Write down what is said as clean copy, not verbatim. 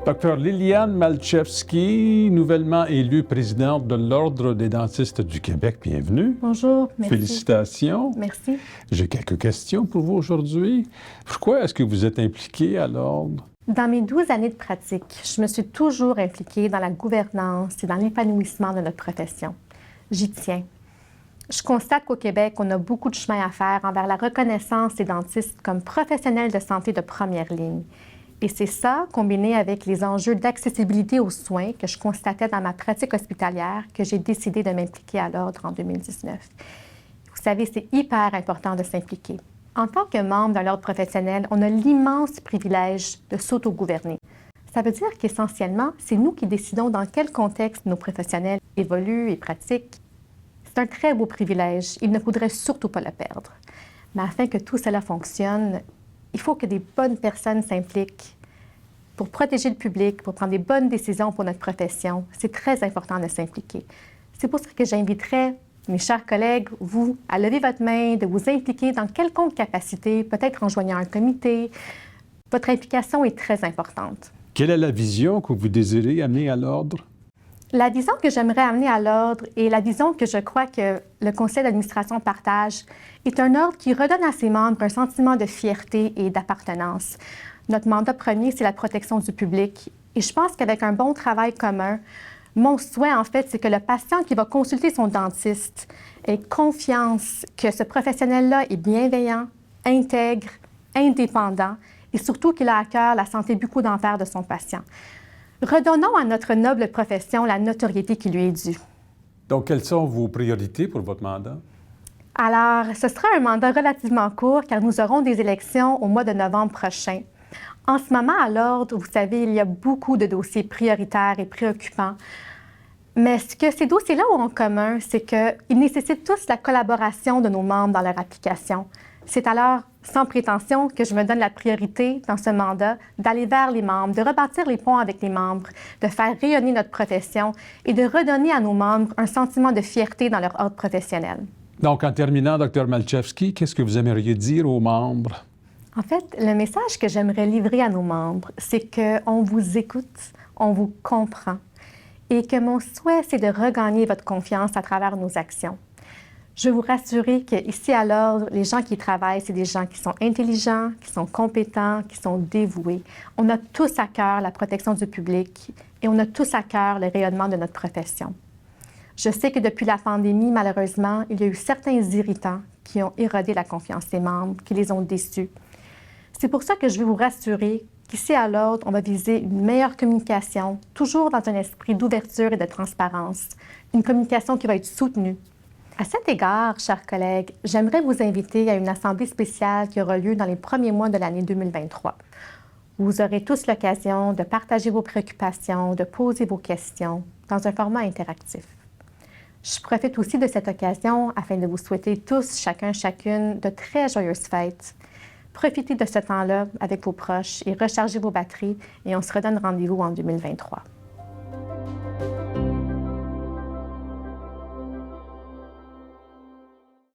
Docteur Liliane Malczewski, nouvellement élue présidente de l'Ordre des dentistes du Québec, bienvenue. Bonjour, merci. Félicitations. Merci. J'ai quelques questions pour vous aujourd'hui. Pourquoi est-ce que vous êtes impliquée à l'Ordre? Dans mes 12 années de pratique, je me suis toujours impliquée dans la gouvernance et dans l'épanouissement de notre profession. J'y tiens. Je constate qu'au Québec, on a beaucoup de chemin à faire envers la reconnaissance des dentistes comme professionnels de santé de première ligne. Et c'est ça, combiné avec les enjeux d'accessibilité aux soins que je constatais dans ma pratique hospitalière, que j'ai décidé de m'impliquer à l'Ordre en 2019. Vous savez, c'est hyper important de s'impliquer. En tant que membre d'un ordre professionnel, on a l'immense privilège de s'autogouverner. Ça veut dire qu'essentiellement, c'est nous qui décidons dans quel contexte nos professionnels évoluent et pratiquent. C'est un très beau privilège. Il ne faudrait surtout pas le perdre. Mais afin que tout cela fonctionne, il faut que des bonnes personnes s'impliquent pour protéger le public, pour prendre des bonnes décisions pour notre profession. C'est très important de s'impliquer. C'est pour ça que j'inviterais mes chers collègues, vous, à lever votre main, de vous impliquer dans quelconque capacité, peut-être en joignant un comité. Votre implication est très importante. Quelle est la vision que vous désirez amener à l'Ordre? La vision que j'aimerais amener à l'Ordre et la vision que je crois que le conseil d'administration partage est un ordre qui redonne à ses membres un sentiment de fierté et d'appartenance. Notre mandat premier, c'est la protection du public. Et je pense qu'avec un bon travail commun, mon souhait, en fait, c'est que le patient qui va consulter son dentiste ait confiance que ce professionnel-là est bienveillant, intègre, indépendant et surtout qu'il a à cœur la santé bucco-dentaire de son patient. Redonnons à notre noble profession la notoriété qui lui est due. Donc, quelles sont vos priorités pour votre mandat? Alors, ce sera un mandat relativement court car nous aurons des élections au mois de novembre prochain. En ce moment, à l'Ordre, vous savez, il y a beaucoup de dossiers prioritaires et préoccupants. Mais ce que ces dossiers-là ont en commun, c'est qu'ils nécessitent tous la collaboration de nos membres dans leur application. C'est alors sans prétention que je me donne la priorité dans ce mandat d'aller vers les membres, de rebâtir les ponts avec les membres, de faire rayonner notre profession et de redonner à nos membres un sentiment de fierté dans leur ordre professionnel. Donc, en terminant, Dr Malczewski, qu'est-ce que vous aimeriez dire aux membres? En fait, le message que j'aimerais livrer à nos membres, c'est qu'on vous écoute, on vous comprend et que mon souhait, c'est de regagner votre confiance à travers nos actions. Je veux vous rassurer qu'ici à l'Ordre, les gens qui travaillent, c'est des gens qui sont intelligents, qui sont compétents, qui sont dévoués. On a tous à cœur la protection du public et on a tous à cœur le rayonnement de notre profession. Je sais que depuis la pandémie, malheureusement, il y a eu certains irritants qui ont érodé la confiance des membres, qui les ont déçus. C'est pour ça que je veux vous rassurer qu'ici à l'Ordre, on va viser une meilleure communication, toujours dans un esprit d'ouverture et de transparence, une communication qui va être soutenue. À cet égard, chers collègues, j'aimerais vous inviter à une assemblée spéciale qui aura lieu dans les premiers mois de l'année 2023. Vous aurez tous l'occasion de partager vos préoccupations, de poser vos questions dans un format interactif. Je profite aussi de cette occasion afin de vous souhaiter tous, chacune, de très joyeuses fêtes. Profitez de ce temps-là avec vos proches et rechargez vos batteries et on se redonne rendez-vous en 2023.